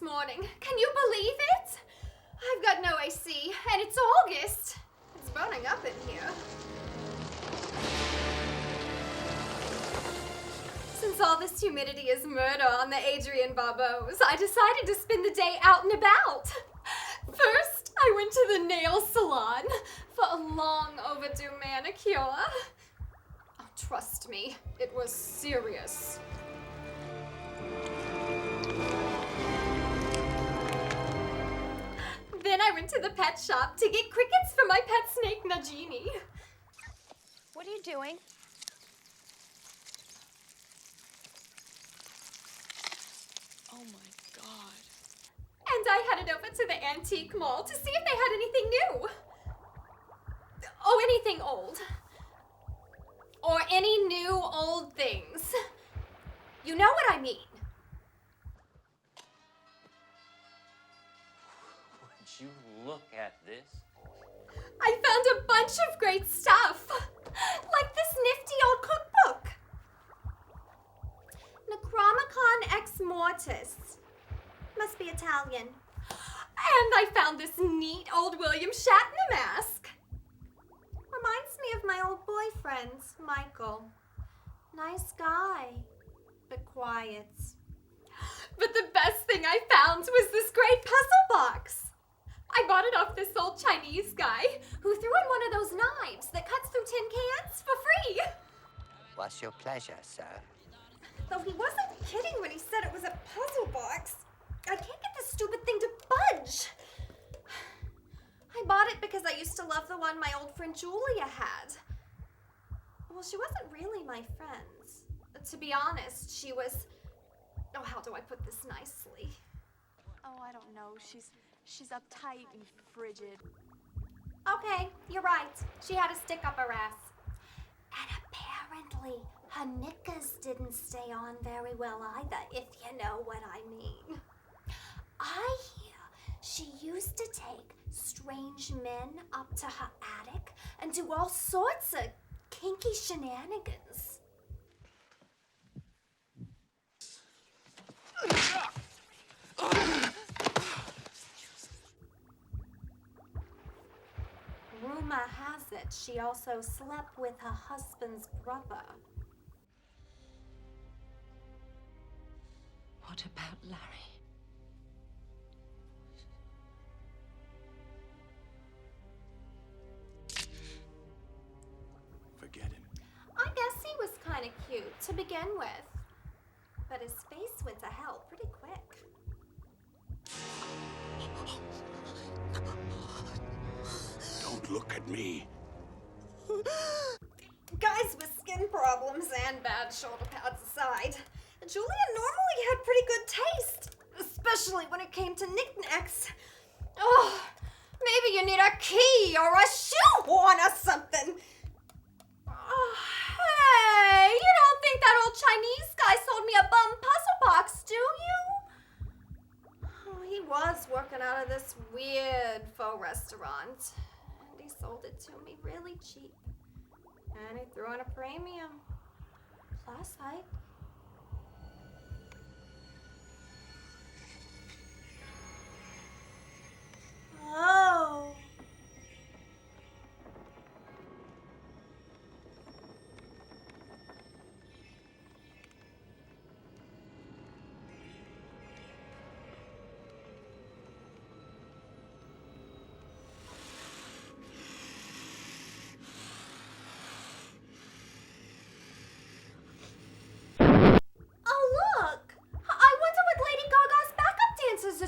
this morning. Can you believe it? I've got no AC, and it's August. It's burning up in here. Since all this humidity is murder on the Adrian Barbeau's, I decided to spend the day out and about. First, I went to the nail salon for a long overdue manicure. Oh, trust me, it was serious. Then I went to the pet shop to get crickets for my pet snake, Nagini. What are you doing? Oh my God. And I headed over to the antique mall to see if they had anything new. Oh, anything old. Or any new old things. You know what I mean. Would you look at this? I found a bunch of great stuff. Like this nifty old cookbook. Necromicon Ex Mortis. Must be Italian. And I found this neat old William Shatner mask. Reminds me of my old boyfriend, Michael. Nice guy, but quiet. But the best thing I found was this great puzzle box. I bought it off this old Chinese guy who threw in one of those knives that cuts through tin cans for free. What's your pleasure, sir? Though he wasn't kidding when he said it was a puzzle box. I can't get this stupid thing to budge. I bought it because I used to love the one my old friend Julia had. Well, she wasn't really my friend. To be honest, she was... Oh, how do I put this nicely? Oh, I don't know. She's uptight and frigid. Okay, you're right. She had a stick up her ass. And apparently, her knickers didn't stay on very well either, if you know what I mean. I hear she used to take strange men up to her attic and do all sorts of kinky shenanigans. Rumor has it she also slept with her husband's brother. What about Larry? Forget him. I guess he was kind of cute to begin with. But his face went to hell pretty quick. Don't look at me. Guys with skin problems and bad shoulder pads aside, Julia normally had pretty good taste, especially when it came to knickknacks. Oh, maybe you need a key or a shoehorn or something. Oh, hey, you don't think that old Chinese guy sold me a bum puzzle box, do you? Oh, he was working out of this weird faux restaurant, and he sold it to me really cheap. And he threw in a premium. Plus, Oh.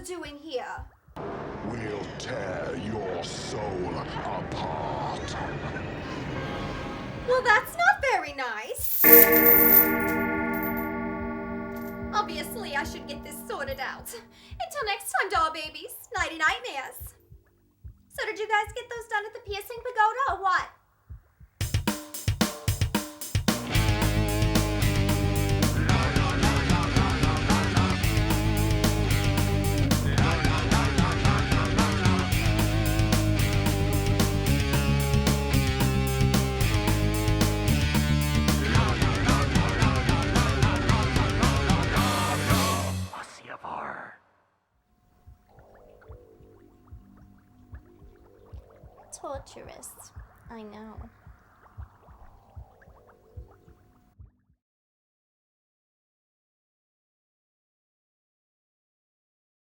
Doing here? We'll tear your soul apart. Well, that's not very nice. Obviously, I should get this sorted out. Until next time, doll babies. Nighty nightmares. So did you guys get those done at the piercing pagoda or what? torturous. I know.